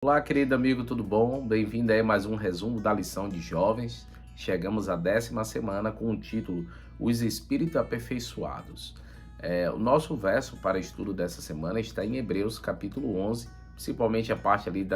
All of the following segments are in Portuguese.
Olá, querido amigo, tudo bom? Bem-vindo aí a mais um resumo da lição de jovens. Chegamos à 10ª semana com o título Os Espíritos Aperfeiçoados. O nosso verso para estudo dessa semana está em Hebreus capítulo 11, principalmente a parte ali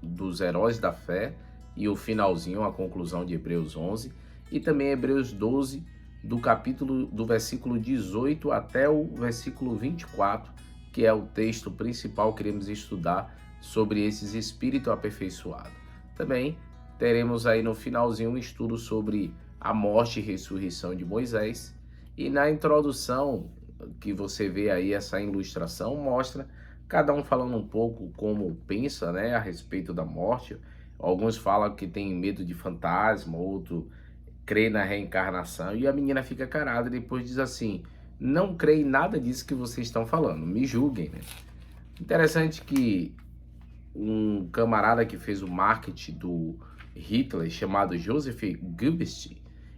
dos heróis da fé e o finalzinho, a conclusão de Hebreus 11, e também Hebreus 12, do versículo 18 até o versículo 24, que é o texto principal que queremos estudar sobre esses espíritos aperfeiçoados. Também teremos aí no finalzinho um estudo sobre a morte e ressurreição de Moisés. E na introdução que você vê aí, essa ilustração mostra cada um falando um pouco como pensa, né, a respeito da morte. Alguns falam que tem medo de fantasma, outro crê na reencarnação, e a menina fica carada e depois diz assim: não creio em nada disso que vocês estão falando, me julguem, né? Interessante que um camarada que fez o marketing do Hitler, chamado Joseph Goebbels,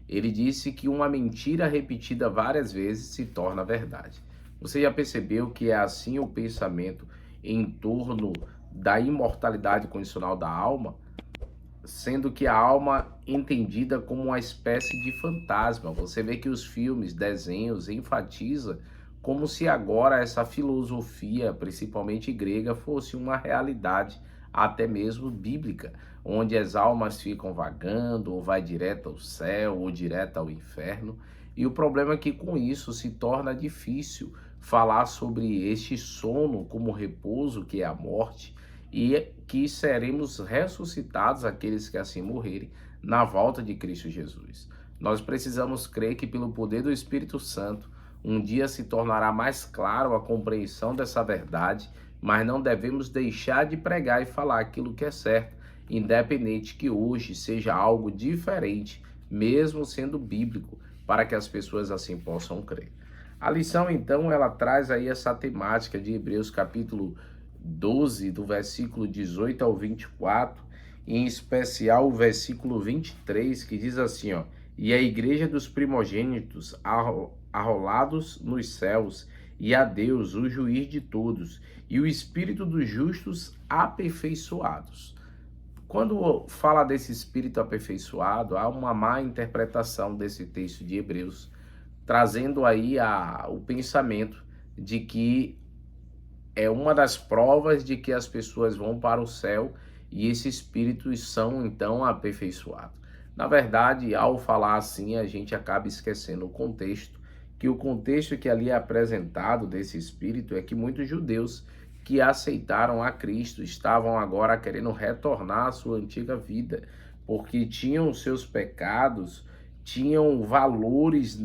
ele disse que uma mentira repetida várias vezes se torna verdade. Você já percebeu que é assim o pensamento em torno da imortalidade condicional da alma? Sendo que a alma entendida como uma espécie de fantasma. Você vê que os filmes, desenhos enfatizam como se agora essa filosofia, principalmente grega, fosse uma realidade até mesmo bíblica, onde as almas ficam vagando, ou vai direto ao céu, ou direto ao inferno. E o problema é que com isso se torna difícil falar sobre este sono como repouso, que é a morte, e que seremos ressuscitados, aqueles que assim morrerem, na volta de Cristo Jesus. Nós precisamos crer que pelo poder do Espírito Santo, um dia se tornará mais claro a compreensão dessa verdade, mas não devemos deixar de pregar e falar aquilo que é certo, independente que hoje seja algo diferente, mesmo sendo bíblico, para que as pessoas assim possam crer. A lição, então, ela traz aí essa temática de Hebreus capítulo 12, do versículo 18 ao 24, em especial o versículo 23, que diz assim, ó: e a igreja dos primogênitos arrolados nos céus, e a Deus, o juiz de todos, e o espírito dos justos aperfeiçoados. Quando fala desse espírito aperfeiçoado, há uma má interpretação desse texto de Hebreus, trazendo aí o pensamento de que é uma das provas de que as pessoas vão para o céu e esses espíritos são então aperfeiçoados. Na verdade, ao falar assim, a gente acaba esquecendo o contexto, que o contexto que ali é apresentado desse espírito é que muitos judeus que aceitaram a Cristo estavam agora querendo retornar à sua antiga vida, porque tinham seus pecados, tinham valores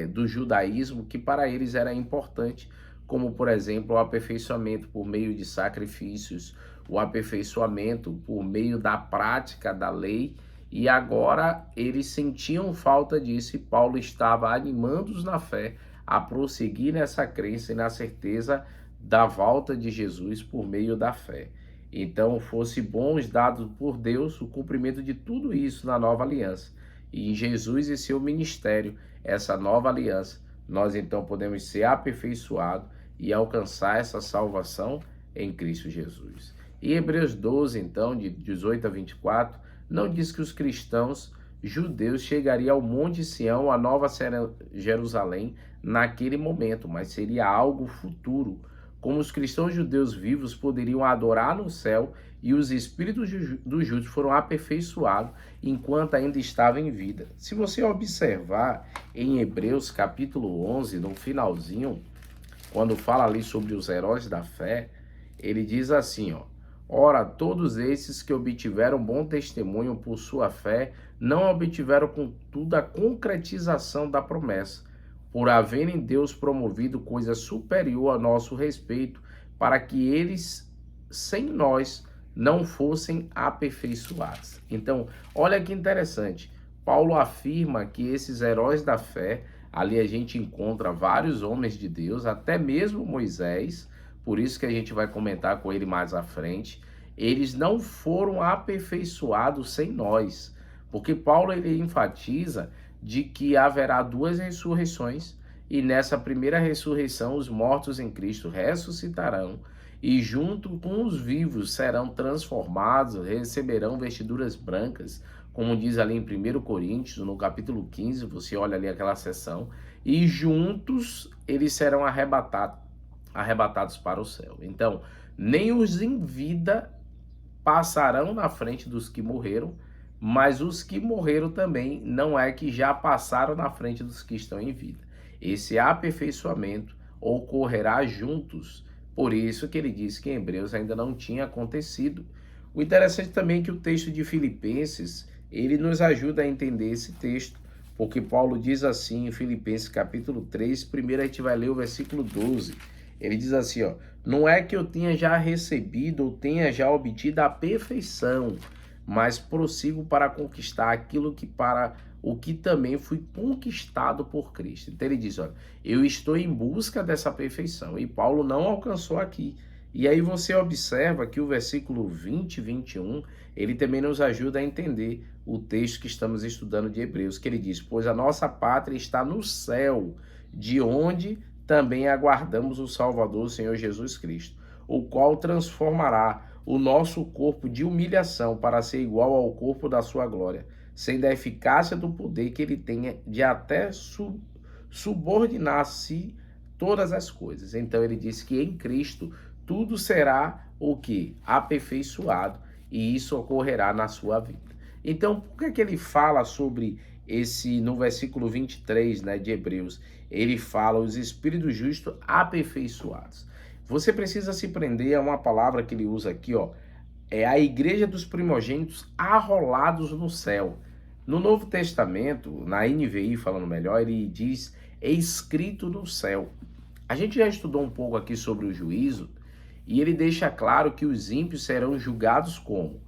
do judaísmo que para eles era importante, como, por exemplo, o aperfeiçoamento por meio de sacrifícios, o aperfeiçoamento por meio da prática da lei, e agora eles sentiam falta disso e Paulo estava animando-os na fé a prosseguir nessa crença e na certeza da volta de Jesus por meio da fé. Então, fosse bons dados por Deus o cumprimento de tudo isso na nova aliança. E em Jesus e seu ministério, essa nova aliança, nós então podemos ser aperfeiçoados e alcançar essa salvação em Cristo Jesus. E Hebreus 12, então, de 18 a 24, não diz que os cristãos judeus chegariam ao Monte Sião, a Nova Jerusalém, naquele momento, mas seria algo futuro, como os cristãos judeus vivos poderiam adorar no céu e os espíritos dos justos foram aperfeiçoados enquanto ainda estavam em vida. Se você observar em Hebreus capítulo 11, no finalzinho, quando fala ali sobre os heróis da fé, ele diz assim, ó: ora, todos esses que obtiveram bom testemunho por sua fé, não obtiveram contudo a concretização da promessa, por haverem Deus promovido coisa superior a nosso respeito, para que eles, sem nós, não fossem aperfeiçoados. Então, olha que interessante, Paulo afirma que esses heróis da fé, ali a gente encontra vários homens de Deus, até mesmo Moisés, por isso que a gente vai comentar com ele mais à frente, eles não foram aperfeiçoados sem nós, porque Paulo ele enfatiza de que haverá duas ressurreições, e nessa primeira ressurreição os mortos em Cristo ressuscitarão, e junto com os vivos serão transformados, receberão vestiduras brancas, como diz ali em 1 Coríntios, no capítulo 15, você olha ali aquela seção, e juntos eles serão arrebatados para o céu. Então, nem os em vida passarão na frente dos que morreram, mas os que morreram também não é que já passaram na frente dos que estão em vida. Esse aperfeiçoamento ocorrerá juntos. Por isso que ele diz que em Hebreus ainda não tinha acontecido. O interessante também é que o texto de Filipenses, ele nos ajuda a entender esse texto, porque Paulo diz assim em Filipenses capítulo 3, primeiro a gente vai ler o versículo 12. Ele diz assim, ó: não é que eu tenha já recebido ou tenha já obtido a perfeição, mas prossigo para conquistar aquilo que para o que também fui conquistado por Cristo. Então ele diz, olha, eu estou em busca dessa perfeição, e Paulo não alcançou aqui. E aí você observa que o versículo 20 e 21, ele também nos ajuda a entender o texto que estamos estudando de Hebreus, que ele diz, pois a nossa pátria está no céu, de onde também aguardamos o Salvador, o Senhor Jesus Cristo, o qual transformará o nosso corpo de humilhação para ser igual ao corpo da sua glória, sendo a eficácia do poder que ele tenha de até subordinar-se todas as coisas. Então ele diz que em Cristo tudo será o que? Aperfeiçoado, e isso ocorrerá na sua vida. Então, por que ele fala sobre esse, no versículo 23, né, de Hebreus, ele fala os espíritos justos aperfeiçoados. Você precisa se prender a uma palavra que ele usa aqui, ó, é a igreja dos primogênitos arrolados no céu. No Novo Testamento, na NVI, falando melhor, ele diz, é escrito no céu. A gente já estudou um pouco aqui sobre o juízo, e ele deixa claro que os ímpios serão julgados como?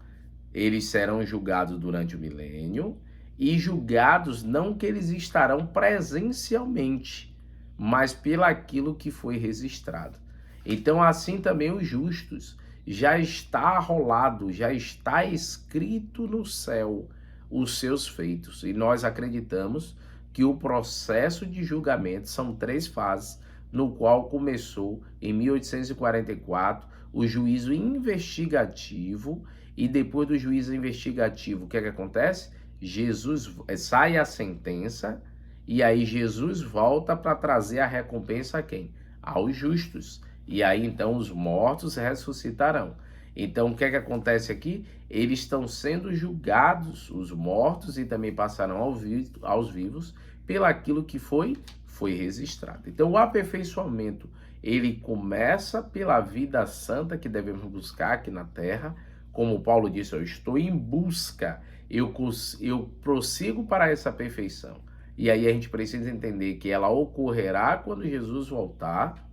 Eles serão julgados durante o milênio, e julgados não que eles estarão presencialmente, mas pelaquilo que foi registrado. Então, assim também os justos, já está rolado, já está escrito no céu os seus feitos. E nós acreditamos que o processo de julgamento são 3 fases, no qual começou em 1844 o juízo investigativo, e depois do juízo investigativo, o que é que acontece? Jesus sai a sentença, e aí Jesus volta para trazer a recompensa a quem? Aos justos. E aí então os mortos ressuscitarão. Então o que é que acontece aqui? Eles estão sendo julgados, os mortos, e também passarão aos vivos, pelaquilo que foi registrado. Então o aperfeiçoamento, ele começa pela vida santa que devemos buscar aqui na terra. Como Paulo disse, eu estou em busca, eu prossigo para essa perfeição. E aí a gente precisa entender que ela ocorrerá quando Jesus voltar.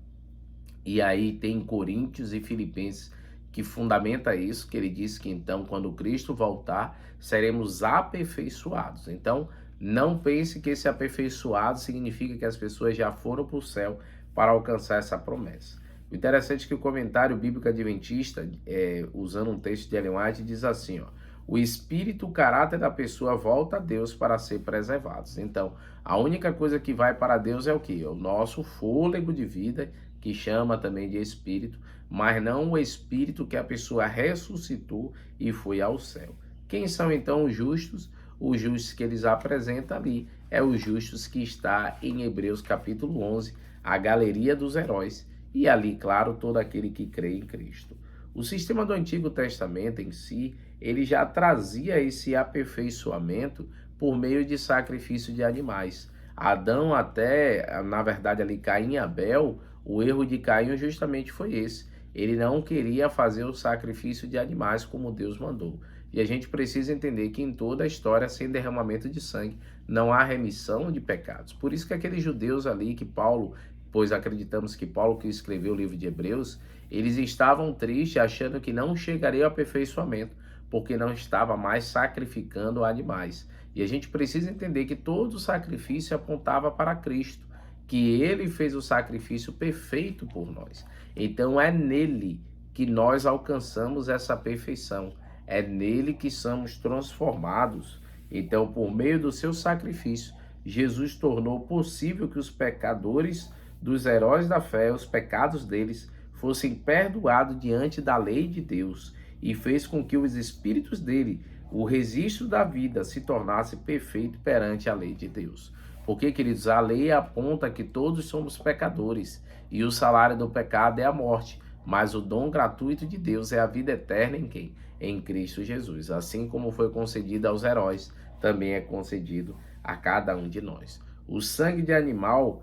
E aí tem Coríntios e Filipenses que fundamenta isso, que ele diz que então quando Cristo voltar, seremos aperfeiçoados. Então não pense que esse aperfeiçoado significa que as pessoas já foram para o céu para alcançar essa promessa. O interessante é que o comentário bíblico adventista, usando um texto de Ellen White, diz assim, ó, o espírito, o caráter da pessoa volta a Deus para ser preservados. Então, a única coisa que vai para Deus é o quê? O nosso fôlego de vida, que chama também de espírito, mas não o espírito que a pessoa ressuscitou e foi ao céu. Quem são então os justos? Os justos que eles apresentam ali é os justos que está em Hebreus capítulo 11, a galeria dos heróis, e ali, claro, todo aquele que crê em Cristo. O sistema do Antigo Testamento em si, ele já trazia esse aperfeiçoamento por meio de sacrifício de animais. Adão até, na verdade ali Caim e Abel, o erro de Caim justamente foi esse. Ele não queria fazer o sacrifício de animais como Deus mandou. E a gente precisa entender que em toda a história, sem derramamento de sangue, não há remissão de pecados. Por isso que aqueles judeus ali que Paulo, pois acreditamos que Paulo que escreveu o livro de Hebreus, eles estavam tristes, achando que não chegaria ao aperfeiçoamento, porque não estava mais sacrificando animais. E a gente precisa entender que todo sacrifício apontava para Cristo, que ele fez o sacrifício perfeito por nós. Então é nele que nós alcançamos essa perfeição, é nele que somos transformados. Então, por meio do seu sacrifício, Jesus tornou possível que os pecadores dos heróis da fé, os pecados deles, fossem perdoados diante da lei de Deus e fez com que os espíritos dele, o registro da vida, se tornasse perfeito perante a lei de Deus. Porque, queridos, a lei aponta que todos somos pecadores e o salário do pecado é a morte, mas o dom gratuito de Deus é a vida eterna em quem? Em Cristo Jesus. Assim como foi concedido aos heróis, também é concedido a cada um de nós. O sangue de animal,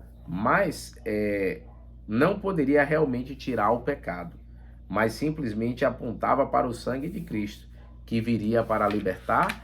não poderia realmente tirar o pecado, mas simplesmente apontava para o sangue de Cristo, que viria para libertar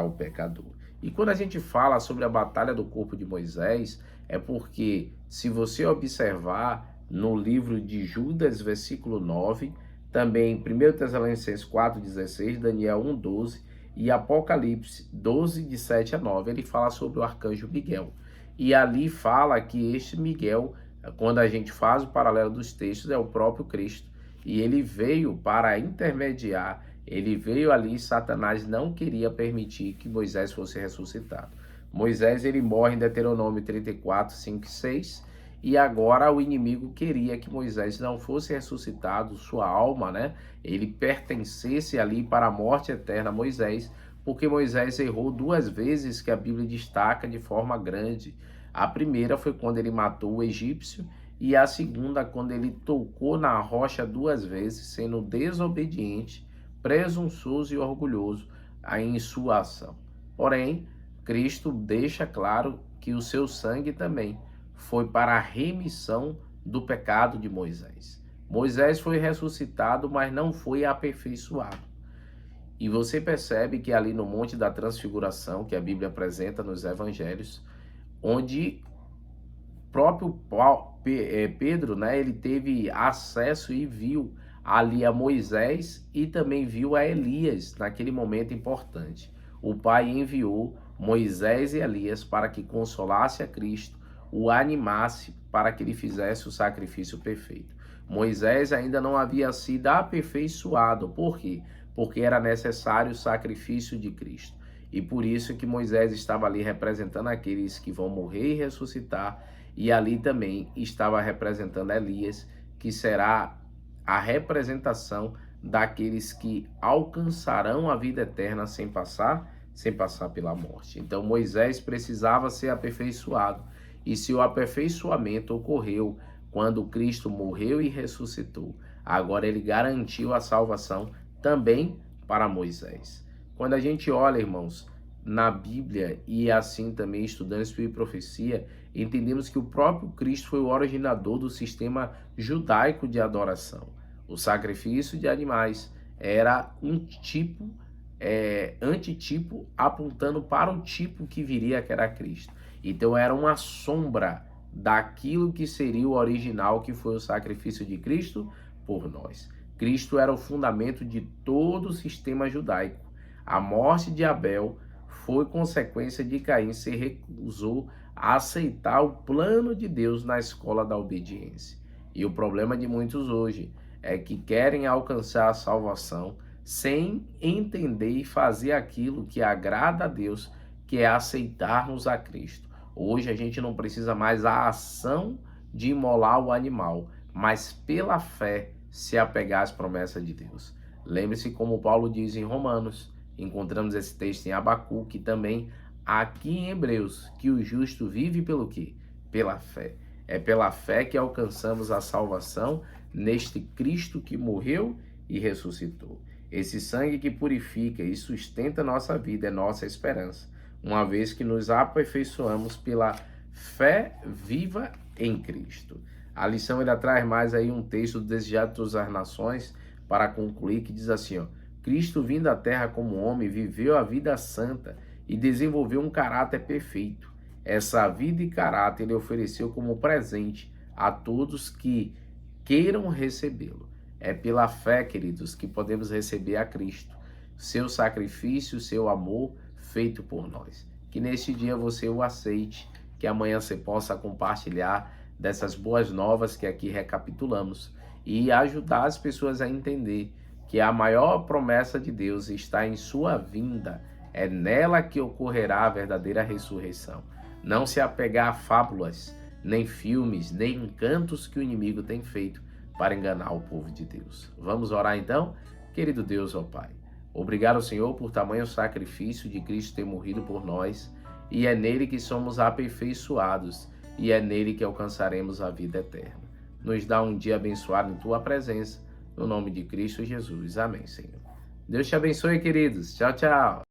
o pecador. E quando a gente fala sobre a batalha do corpo de Moisés, é porque, se você observar no livro de Judas, versículo 9, também 1 Tessalonicenses 4,16, Daniel 1,12 e Apocalipse 12, de 7 a 9, ele fala sobre o arcanjo Miguel. E ali fala que este Miguel, quando a gente faz o paralelo dos textos, é o próprio Cristo. E ele veio para intermediar, ele veio ali, Satanás não queria permitir que Moisés fosse ressuscitado. Moisés, ele morre em Deuteronômio 34, 5 e 6, e agora o inimigo queria que Moisés não fosse ressuscitado, sua alma, ele pertencesse ali para a morte eterna a Moisés, porque Moisés errou 2 vezes que a Bíblia destaca de forma grande. A primeira foi quando ele matou o egípcio, e a segunda quando ele tocou na rocha 2 vezes, sendo desobediente, presunçoso e orgulhoso em sua ação. Porém, Cristo deixa claro que o seu sangue também foi para a remissão do pecado de Moisés. Moisés foi ressuscitado, mas não foi aperfeiçoado. E você percebe que ali no Monte da Transfiguração, que a Bíblia apresenta nos Evangelhos, onde próprio Pedro, ele teve acesso e viu ali a Moisés e também viu a Elias naquele momento importante. O Pai enviou Moisés e Elias para que consolasse a Cristo, o animasse para que ele fizesse o sacrifício perfeito. Moisés ainda não havia sido aperfeiçoado. Por quê? Porque era necessário o sacrifício de Cristo. E por isso que Moisés estava ali representando aqueles que vão morrer e ressuscitar, e ali também estava representando Elias, que será a representação daqueles que alcançarão a vida eterna sem passar pela morte. Então Moisés precisava ser aperfeiçoado, e se o aperfeiçoamento ocorreu quando Cristo morreu e ressuscitou, agora ele garantiu a salvação também para Moisés. Quando a gente olha, irmãos, na Bíblia e assim também estudando Espírito e Profecia, entendemos que o próprio Cristo foi o originador do sistema judaico de adoração. O sacrifício de animais era um tipo, antitipo, apontando para o tipo que viria, que era Cristo. Então era uma sombra daquilo que seria o original, que foi o sacrifício de Cristo por nós. Cristo era o fundamento de todo o sistema judaico. A morte de Abel foi consequência de Caim se recusou a aceitar o plano de Deus na escola da obediência. E o problema de muitos hoje é que querem alcançar a salvação sem entender e fazer aquilo que agrada a Deus, que é aceitarmos a Cristo. Hoje a gente não precisa mais a ação de imolar o animal, mas pela fé se apegar às promessas de Deus. Lembre-se como Paulo diz em Romanos, encontramos esse texto em Abacuque, também aqui em Hebreus, que o justo vive pelo quê? Pela fé. É pela fé que alcançamos a salvação neste Cristo que morreu e ressuscitou. Esse sangue que purifica e sustenta nossa vida é nossa esperança, uma vez que nos aperfeiçoamos pela fé viva em Cristo. A lição ainda traz mais aí um texto do Desejado de Todas as Nações para concluir, que diz assim, Cristo vindo à terra como homem, viveu a vida santa e desenvolveu um caráter perfeito. Essa vida e caráter ele ofereceu como presente a todos que queiram recebê-lo. É pela fé, queridos, que podemos receber a Cristo, seu sacrifício, seu amor feito por nós. Que neste dia você o aceite, que amanhã você possa compartilhar dessas boas novas que aqui recapitulamos e ajudar as pessoas a entender que a maior promessa de Deus está em sua vinda. É nela que ocorrerá a verdadeira ressurreição. Não se apegar a fábulas, nem filmes, nem encantos que o inimigo tem feito para enganar o povo de Deus. Vamos orar então? Querido Deus, ó Pai, obrigado, Senhor, por tamanho sacrifício de Cristo ter morrido por nós, e é nele que somos aperfeiçoados, e é nele que alcançaremos a vida eterna. Nos dá um dia abençoado em Tua presença, no nome de Cristo Jesus. Amém, Senhor. Deus te abençoe, queridos. Tchau, tchau.